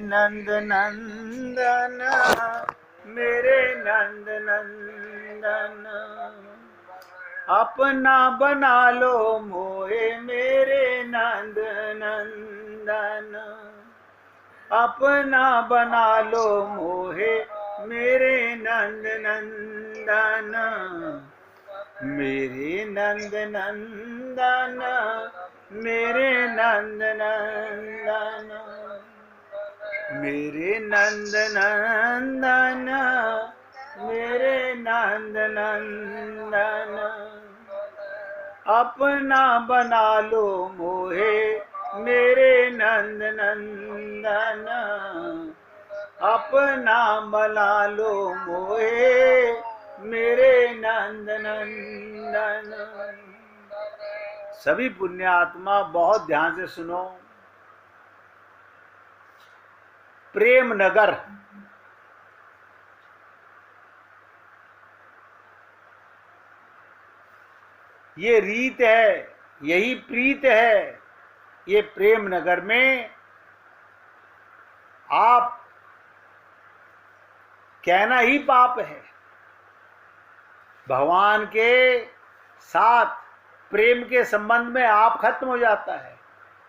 नंद नंदन मेरे नंद नंदन, अपना बना लो मोहे मेरे नंद नंदन, अपना बना लो मोहे मेरे नंद नंदन, मेरे नंद नंदन मेरे नंद नंदन, मेरे नंद नंदन मेरे नंद नंदन, अपना बना लो मोहे मेरे नंद नंदन, अपना बना लो मोहे मेरे नंद नंदन। सभी पुण्यात्मा बहुत ध्यान से सुनो। प्रेम नगर ये रीत है, यही प्रीत है। ये प्रेम नगर में आप कहना ही पाप है। भगवान के साथ प्रेम के संबंध में आप खत्म हो जाता है,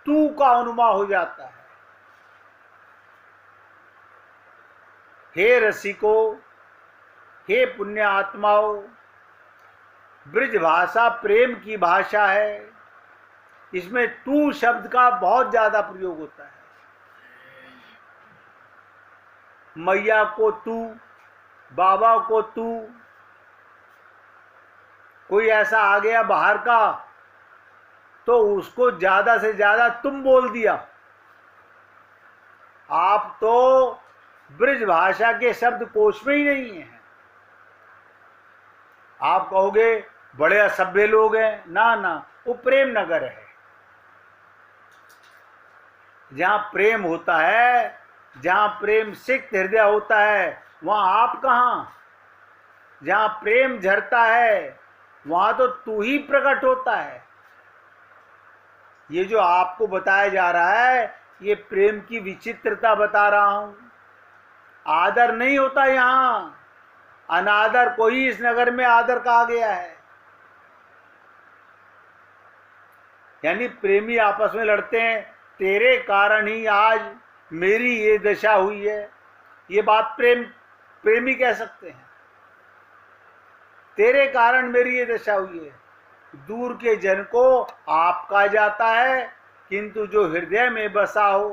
तू का अनुमा हो जाता है। हे रसिको, हे पुण्य आत्माओं, ब्रज भाषा प्रेम की भाषा है। इसमें तू शब्द का बहुत ज्यादा प्रयोग होता है। मैया को तू, बाबा को तू, कोई ऐसा आ गया बाहर का तो उसको ज्यादा से ज्यादा तुम बोल दिया। आप तो ब्रज भाषा के शब्द कोश में ही नहीं है। आप कहोगे बड़े असभ्य लोग हैं, ना ना, वो प्रेम नगर है। जहां प्रेम होता है, जहां प्रेम सिक्त हृदय होता है, वहां आप कहां। जहां प्रेम झरता है वहां तो तू ही प्रकट होता है। ये जो आपको बताया जा रहा है ये प्रेम की विचित्रता बता रहा हूं। आदर नहीं होता यहां, अनादर को ही इस नगर में आदर कहा गया है। यानी प्रेमी आपस में लड़ते हैं, तेरे कारण ही आज मेरी ये दशा हुई है। ये बात प्रेमी कह सकते हैं, तेरे कारण मेरी ये दशा हुई है। दूर के जन को आप कहा जाता है, किंतु जो हृदय में बसा हो,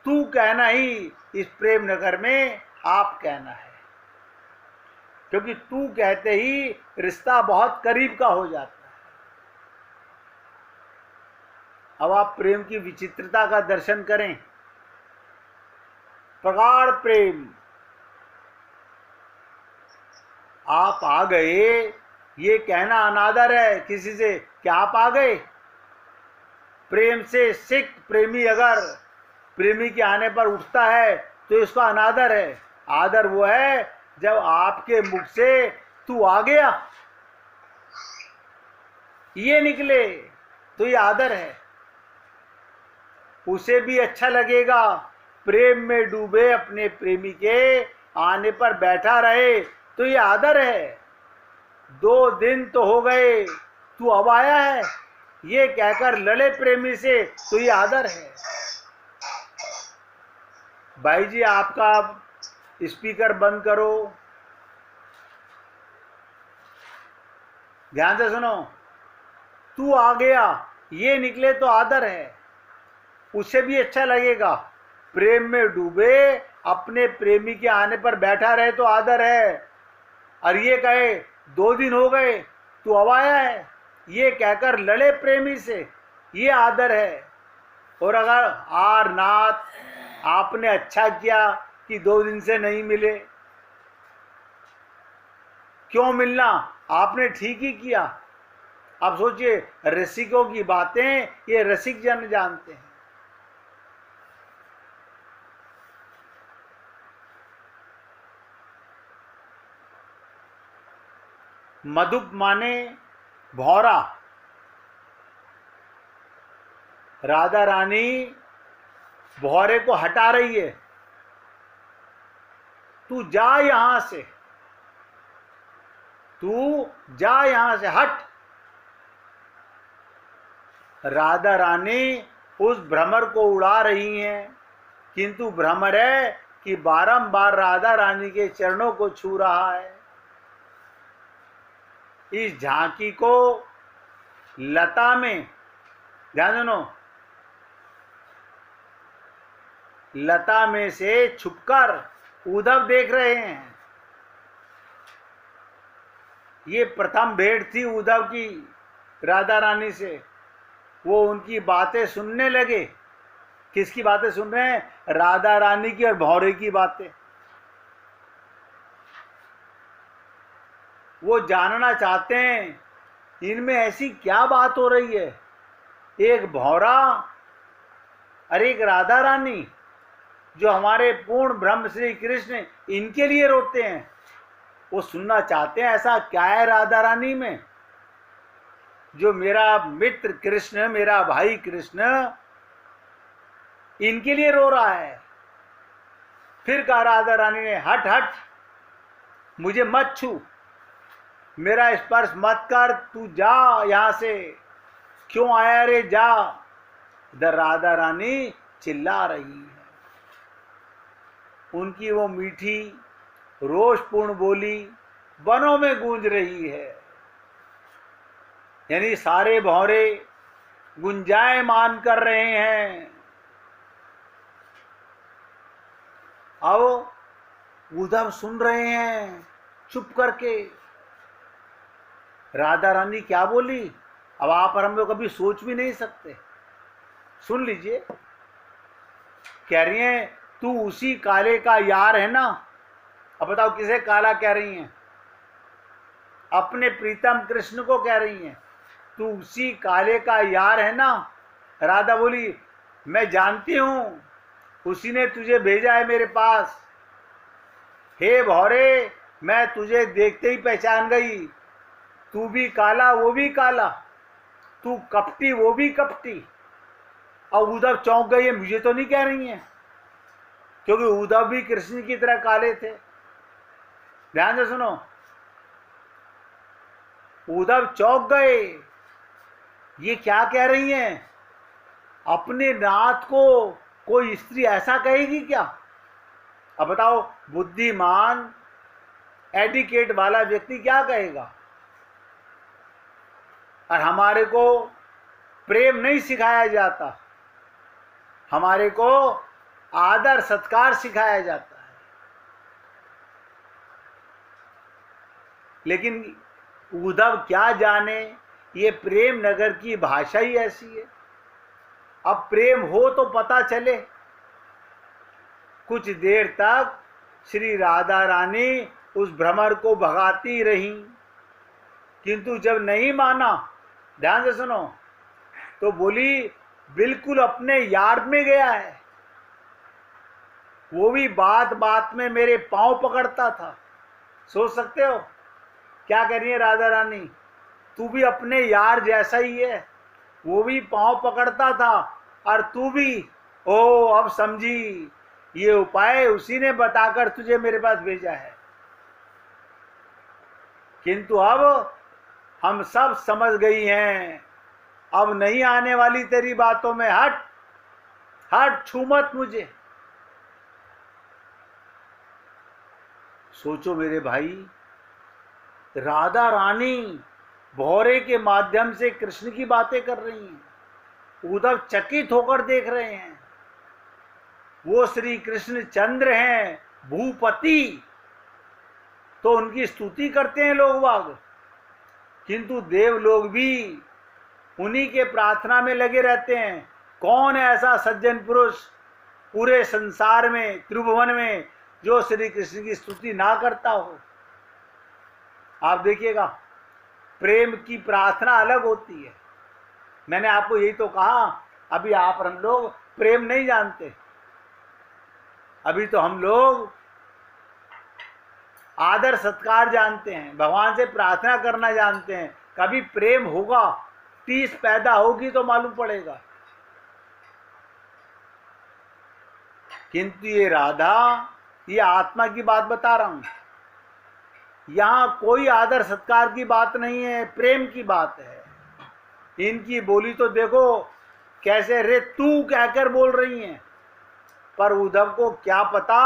तू कहना ही इस प्रेम नगर में आप कहना है। क्योंकि तू कहते ही रिश्ता बहुत करीब का हो जाता है। अब आप प्रेम की विचित्रता का दर्शन करें। प्रगाढ़ प्रेम, आप आ गए ये कहना अनादर है किसी से कि आप आ गए। प्रेम से सिक्त प्रेमी अगर प्रेमी के आने पर उठता है तो इसका अनादर है। आदर वो है जब आपके मुख से तू आ गया ये निकले, तो ये आदर है। उसे भी अच्छा लगेगा। प्रेम में डूबे अपने प्रेमी के आने पर बैठा रहे तो ये आदर है। 2 दिन तो हो गए तू अब आया है ये कहकर लड़े प्रेमी से तो ये आदर है। भाई जी आपका स्पीकर बंद करो, ध्यान से सुनो। तू आ गया ये निकले तो आदर है, उसे भी अच्छा लगेगा। प्रेम में डूबे अपने प्रेमी के आने पर बैठा रहे तो आदर है। और ये कहे 2 दिन हो गए तू अब आया है ये कहकर लड़े प्रेमी से, ये आदर है। और अगर आर नाथ आपने अच्छा किया कि 2 दिन से नहीं मिले, क्यों मिलना, आपने ठीक ही किया। अब सोचिए रसिकों की बातें ये रसिक जन जानते हैं। मधुप माने भौरा। राधा रानी भौरे को हटा रही है, तू जा यहां से, तू जा यहां से, हट। राधा रानी उस भ्रमर को उड़ा रही हैं, किंतु भ्रमर है कि बारंबार राधा रानी के चरणों को छू रहा है। इस झांकी को लता में, ध्यान देना, लता में से छुपकर उद्धव देख रहे हैं। ये प्रथम भेंट थी उद्धव की राधा रानी से। वो उनकी बातें सुनने लगे। किसकी बातें सुन रहे हैं? राधा रानी की और भौरे की बातें। वो जानना चाहते हैं इनमें ऐसी क्या बात हो रही है, एक भौरा और एक राधा रानी, जो हमारे पूर्ण ब्रह्म श्री कृष्ण इनके लिए रोते हैं। वो सुनना चाहते हैं ऐसा क्या है राधा रानी में, जो मेरा मित्र कृष्ण, मेरा भाई कृष्ण इनके लिए रो रहा है। फिर कहा राधा रानी ने, हट हट, मुझे मत छू, मेरा स्पर्श मत कर, तू जा यहां से, क्यों आया रे, जा। इधर राधा रानी चिल्ला रही है। उनकी वो मीठी रोषपूर्ण बोली वनों में गूंज रही है। यानी सारे भौरे गुंजायमान कर रहे हैं। अब उद्धव सुन रहे हैं चुप करके। राधा रानी क्या बोली, अब आप और हम लोग कभी सोच भी नहीं सकते। सुन लीजिए, कह रही हैं तू उसी काले का यार है ना। अब बताओ किसे काला कह रही हैं? अपने प्रीतम कृष्ण को कह रही हैं, तू उसी काले का यार है ना। राधा बोली, मैं जानती हूं, उसी ने तुझे भेजा है मेरे पास। हे भौरे, मैं तुझे देखते ही पहचान गई, तू भी काला वो भी काला, तू कपटी वो भी कपटी। और उद्धव चौंक गई है, मुझे तो नहीं कह रही हैं, क्योंकि उद्धव भी कृष्ण की तरह काले थे। ध्यान से सुनो, उद्धव चौंक गए, ये क्या कह रही हैं? अपने नाथ को कोई स्त्री ऐसा कहेगी क्या? अब बताओ, बुद्धिमान एडिकेट वाला व्यक्ति क्या कहेगा? और हमारे को प्रेम नहीं सिखाया जाता, हमारे को आदर सत्कार सिखाया जाता है। लेकिन उद्धव क्या जाने, ये प्रेम नगर की भाषा ही ऐसी है। अब प्रेम हो तो पता चले। कुछ देर तक श्री राधा रानी उस भ्रमर को भगाती रही, किंतु जब नहीं माना, ध्यान से सुनो, तो बोली बिल्कुल अपने यार में गया है, वो भी बात बात में मेरे पांव पकड़ता था। सोच सकते हो क्या कह रही है राधा रानी? तू भी अपने यार जैसा ही है, वो भी पांव पकड़ता था, और तू भी, ओ अब समझी, ये उपाय उसी ने बताकर तुझे मेरे पास भेजा है। किंतु अब हम सब समझ गई हैं, अब नहीं आने वाली तेरी बातों में, हट हट, छू मत मुझे। सोचो मेरे भाई, राधा रानी भौरे के माध्यम से कृष्ण की बातें कर रही हैं। उद्धव चकित होकर देख रहे हैं। वो श्री कृष्ण चंद्र हैं, भूपति, तो उनकी स्तुति करते हैं लोग बाग, किंतु देव लोग भी उन्हीं के प्रार्थना में लगे रहते हैं। कौन है ऐसा सज्जन पुरुष पूरे संसार में, त्रिभुवन में, जो श्री कृष्ण की स्तुति ना करता हो? आप देखिएगा, प्रेम की प्रार्थना अलग होती है। मैंने आपको यही तो कहा, अभी आप और हम लोग प्रेम नहीं जानते। अभी तो हम लोग आदर सत्कार जानते हैं, भगवान से प्रार्थना करना जानते हैं। कभी प्रेम होगा, टीस पैदा होगी तो मालूम पड़ेगा। किंतु ये राधा, ये आत्मा की बात बता रहा हूं, यहां कोई आदर सत्कार की बात नहीं है, प्रेम की बात है। इनकी बोली तो देखो कैसे रे तू कहकर बोल रही हैं, पर उद्धव को क्या पता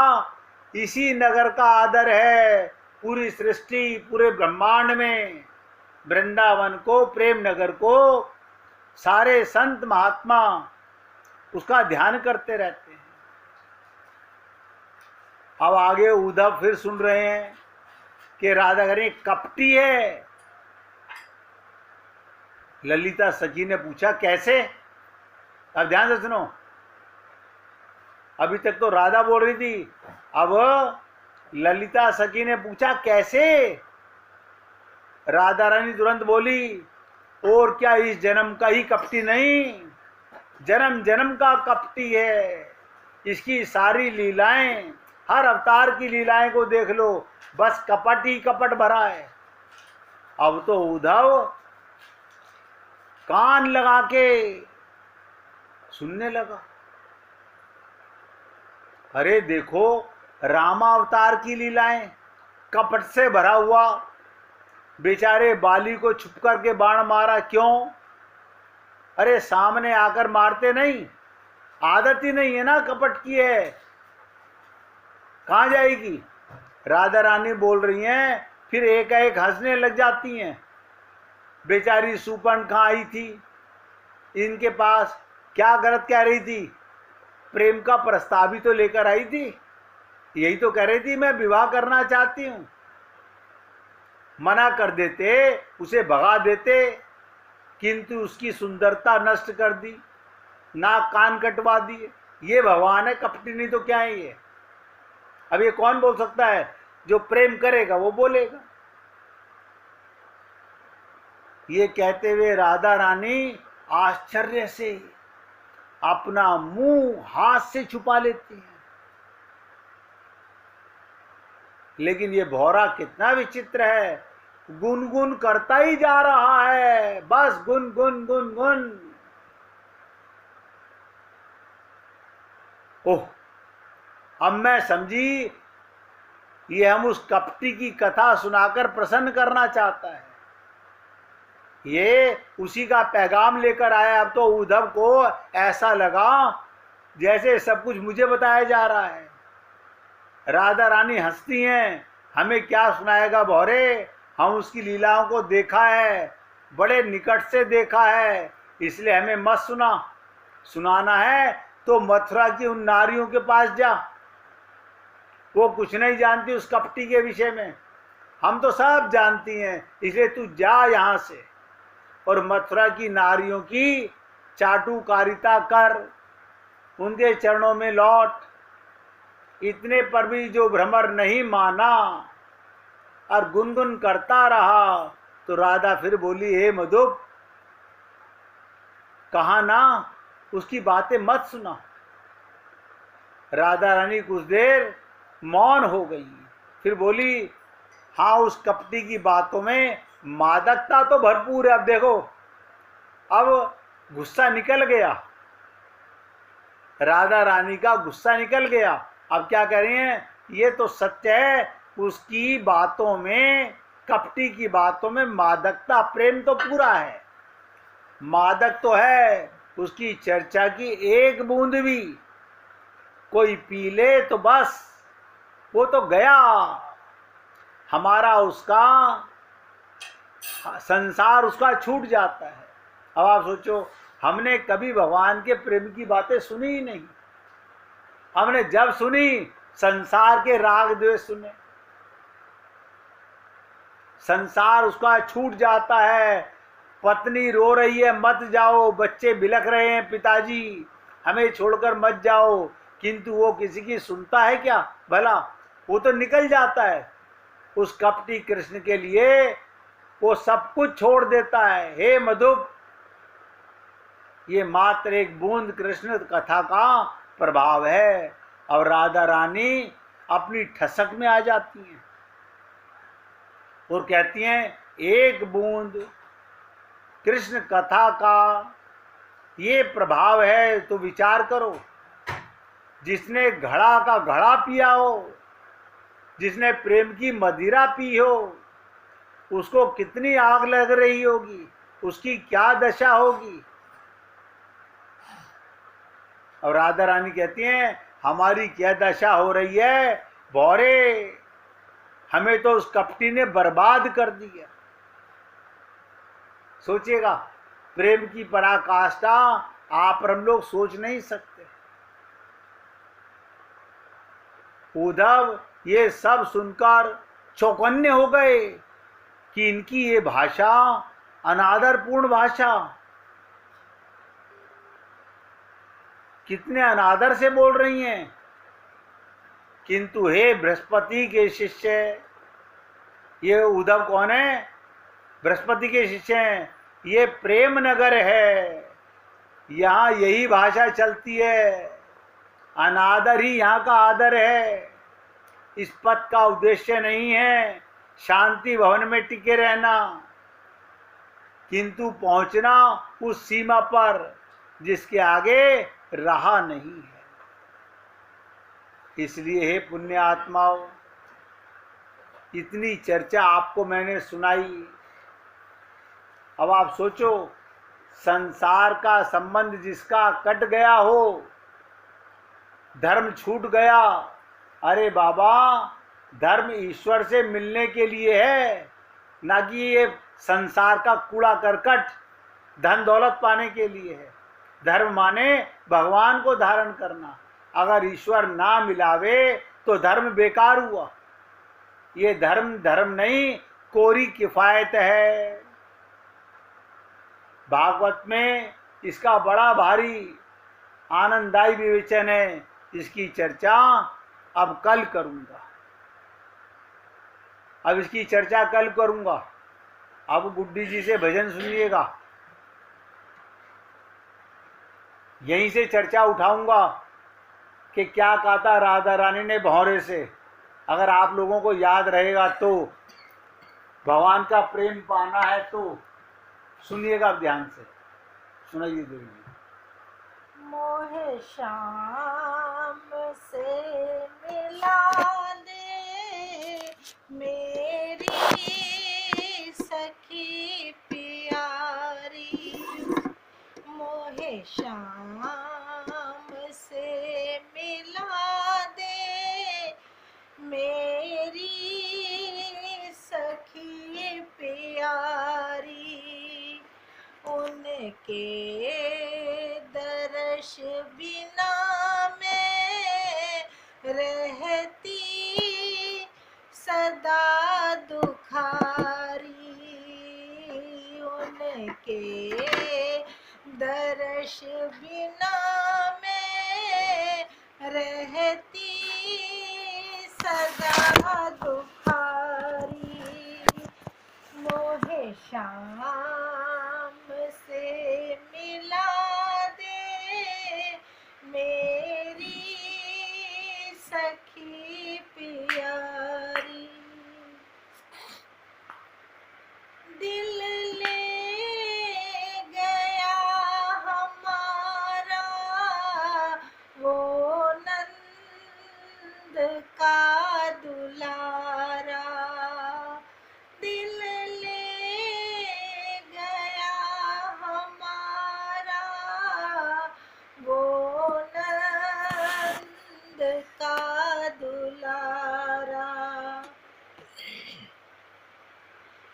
इसी नगर का आदर है पूरी सृष्टि, पूरे ब्रह्मांड में। वृंदावन को, प्रेम नगर को सारे संत महात्मा उसका ध्यान करते रहते हैं। अब आगे उद्धव फिर सुन रहे हैं कि राधा रानी कपटी है। ललिता सखी ने पूछा कैसे? अब ध्यान से सुनो, अभी तक तो राधा बोल रही थी, अब ललिता सखी ने पूछा कैसे? राधा रानी तुरंत बोली, और क्या इस जन्म का ही कपटी नहीं, जन्म जन्म का कपटी है। इसकी सारी लीलाएं, हर अवतार की लीलाएं को देख लो, बस कपट ही कपट भरा है। अब तो उद्धव कान लगा के सुनने लगा। अरे देखो, रामावतार की लीलाएं, कपट से भरा हुआ। बेचारे बाली को छुप करके बाण मारा, क्यों? अरे सामने आकर मारते नहीं, आदत ही नहीं है ना, कपट की है, कहां जाएगी? राधा रानी बोल रही हैं, फिर एक हंसने लग जाती हैं। बेचारी सूर्पणखा आई थी इनके पास, क्या गलत कह रही थी? प्रेम का प्रस्ताव ही तो लेकर आई थी, यही तो कह रही थी मैं विवाह करना चाहती हूं। मना कर देते, उसे भगा देते, किंतु उसकी सुंदरता नष्ट कर दी, नाक कान कटवा दिए। ये भगवान है, कपटी नहीं तो क्या है ये? अब ये कौन बोल सकता है? जो प्रेम करेगा वो बोलेगा। ये कहते हुए राधा रानी आश्चर्य से अपना मुंह हाथ से छुपा लेती है। लेकिन ये भौरा कितना विचित्र है, गुनगुन करता ही जा रहा है, बस गुन गुन गुन गुन। ओह, अब मैं समझी, ये हम उस कपटी की कथा सुनाकर प्रसन्न करना चाहता है। ये उसी का पैगाम लेकर आया। अब तो उद्धव को ऐसा लगा जैसे सब कुछ मुझे बताया जा रहा है। राधा रानी हंसती हैं, हमें क्या सुनाएगा भौरे, हम उसकी लीलाओं को देखा है, बड़े निकट से देखा है, इसलिए हमें मत सुना। सुनाना है तो मथुरा की उन नारियों के पास जा, वो कुछ नहीं जानती उस कपटी के विषय में, हम तो सब जानती हैं, इसलिए तू जा यहां से और मथुरा की नारियों की चाटुकारिता कर, उनके चरणों में लौट। इतने पर भी जो भ्रमर नहीं माना और गुनगुन करता रहा, तो राधा फिर बोली, हे मधुप, कहा ना उसकी बातें मत सुना। राधा रानी कुछ देर मौन हो गई, फिर बोली, हाँ उस कपटी की बातों में मादकता तो भरपूर है। अब देखो, अब गुस्सा निकल गया, राधा रानी का गुस्सा निकल गया। अब क्या कह रही हैं, ये तो सत्य है, उसकी बातों में, कपटी की बातों में मादकता, प्रेम तो पूरा है, मादक तो है। उसकी चर्चा की एक बूंद भी कोई पी ले तो बस वो तो गया, हमारा उसका संसार उसका छूट जाता है। अब आप सोचो, हमने कभी भगवान के प्रेम की बातें सुनी ही नहीं, हमने जब सुनी संसार के राग द्वेष सुने, संसार उसका छूट जाता है। पत्नी रो रही है, मत जाओ, बच्चे बिलख रहे हैं, पिताजी हमें छोड़कर मत जाओ, किंतु वो किसी की सुनता है क्या भला? वो तो निकल जाता है। उस कपटी कृष्ण के लिए वो सब कुछ छोड़ देता है। हे मधुप, ये मात्र एक बूंद कृष्ण कथा का प्रभाव है। और राधा रानी अपनी ठसक में आ जाती हैं और कहती हैं, एक बूंद कृष्ण कथा का ये प्रभाव है तो विचार करो। जिसने घड़ा का घड़ा पिया हो, जिसने प्रेम की मदिरा पी हो, उसको कितनी आग लग रही होगी, उसकी क्या दशा होगी। और राधा रानी कहती हैं हमारी क्या दशा हो रही है भौरे, हमें तो उस कपटी ने बर्बाद कर दिया। सोचिएगा, प्रेम की पराकाष्ठा आप और हम लोग सोच नहीं सकते। उद्धव ये सब सुनकर चौकन्ने हो गए कि इनकी ये भाषा अनादरपूर्ण भाषा, कितने अनादर से बोल रही हैं। किंतु हे बृहस्पति के शिष्य, ये उद्धव कौन है? बृहस्पति के शिष्य हैं। ये प्रेम नगर है, यहाँ यही भाषा चलती है, अनादर ही यहाँ का आदर है। इस पद का उद्देश्य नहीं है शांति भवन में टिके रहना, किंतु पहुंचना उस सीमा पर जिसके आगे रहा नहीं है। इसलिए हे पुण्य आत्माओं, इतनी चर्चा आपको मैंने सुनाई। अब आप सोचो, संसार का संबंध जिसका कट गया हो, धर्म छूट गया। अरे बाबा, धर्म ईश्वर से मिलने के लिए है, ना कि ये संसार का कूड़ा करकट धन दौलत पाने के लिए है। धर्म माने भगवान को धारण करना। अगर ईश्वर ना मिलावे तो धर्म बेकार हुआ। ये धर्म धर्म नहीं, कोरी किफायत है। भागवत में इसका बड़ा भारी आनंददायी विवेचन है। इसकी चर्चा अब कल करूंगा। अब इसकी चर्चा कल करूंगा। अब गुड्डी जी से भजन सुनिएगा, यहीं से चर्चा उठाऊंगा कि क्या कहा था राधा रानी ने भौरे से। अगर आप लोगों को याद रहेगा तो, भगवान का प्रेम पाना है तो सुनिएगा ध्यान से। सुनाइए देवी जी। मोहे शाम से मिला दे मेरी सखी प्यारी, मोहे शाम से मिला दे मेरी सखी प्यारी, उनके दर्श बिना मैं रहती सदा दुखारी, उनके दर्श बिना मैं रहती सदा दुखारी, मोहे शाम से मिला दे मेरी सखी प्यारी, दिल ले गया हमारा वो नंद का दुलारा, दिल ले गया हमारा वो नंद का दुलारा,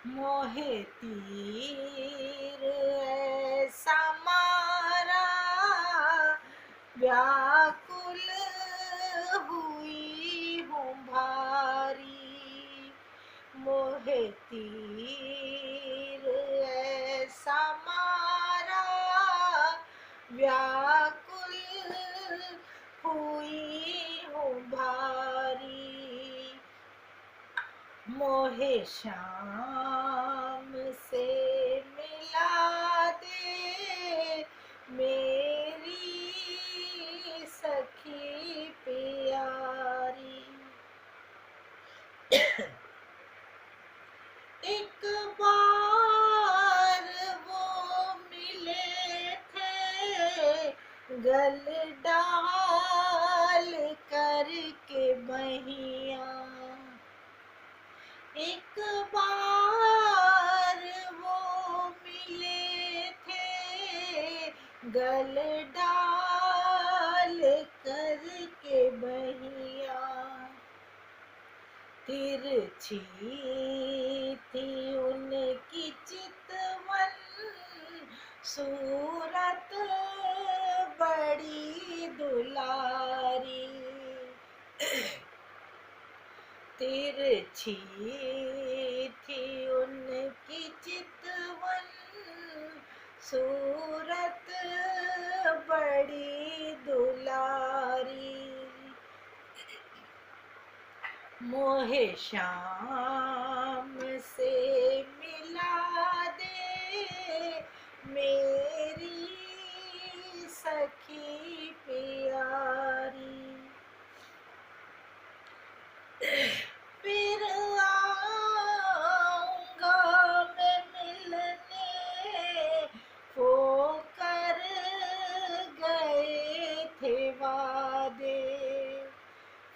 मोहे तीर ऐसा मारा व्याकुल हुई हूँ भारी, मोहे तीर ऐसा मारा व्याकुल हुई हूँ भारी, मोहे शाम से मिला दे मेरी सखी प्यारी, एक बार वो मिले थे गल डाल बहिया। एक बार वो मिले थे गल डाल करके बहिया। तिरछी थी उनकी चितवन सूरत बड़ी दुलारी। तिरछी थी उनकी चितवन सूरत बड़ी दुलारी। मोहे शाम से मिला दे मेरी सखी प्यारी। फिर आऊंगा मैं मिलने वो कर गए थे वादे।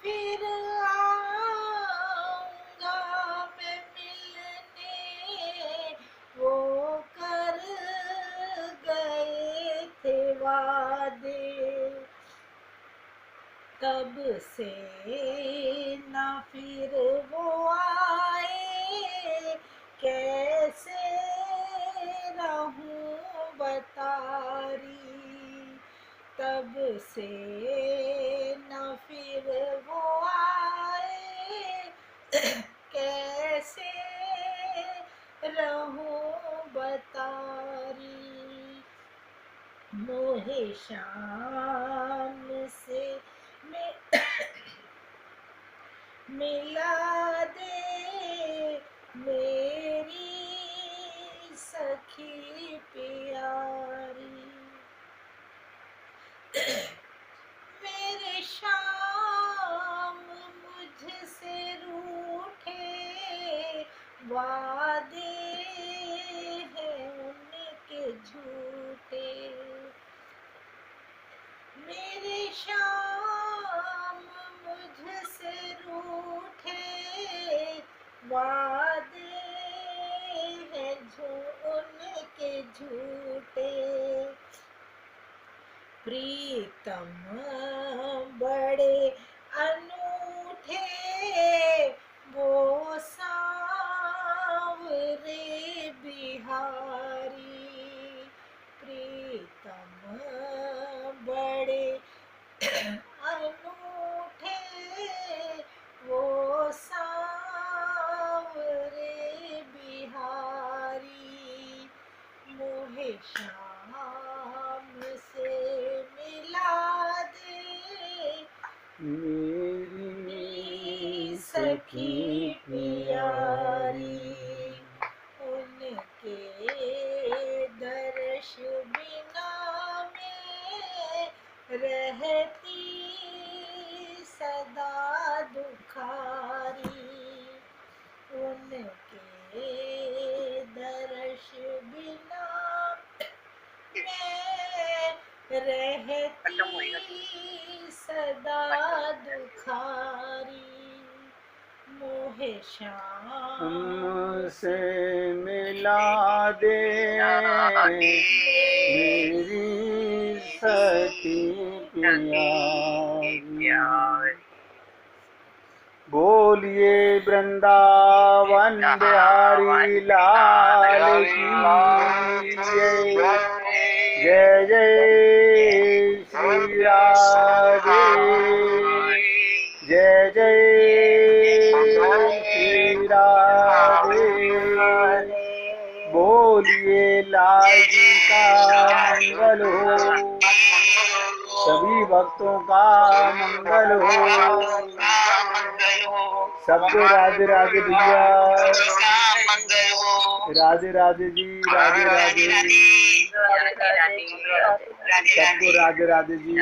फिर आऊंगा मैं मिलने वो कर गए थे वादे। तब से ना फिर वो आए कैसे रहूं बतारी। तब से ना फिर वो आए कैसे रहूं बतारी। मोहे शाम से मिला दे मेरी सखी प्यारी। मेरे शाम मुझसे रूठे वादे हैं उनके झूठे। मेरे शाम मुझसे रूठे वादे हैं उनके झूठे। प्रीतम बड़े अनूठे वो सांवरे बिहारी। प्रीतम बड़े अनूठे वो सांवरे बिहारी। मोहे शाम से मिला दे मेरी सखी प्यारी। उनके दर्श बिना में रहती सदा दुखारी। उनके दर्श बिना मैं रहती सदा दुखारी। मोहे शाम से मिला दे मेरी सखी प्यारी। बोलिए वृंदावन बिहारी लाल की जय। जय जय श्री राधे। जय जय श्री राधे। बोलिए लाल जी का मंगल हो। सभी भक्तों का मंगल हो। सबको राधे राधे भैया। राधे राधे जी। राधे राधे। सबको राधे राधे जी।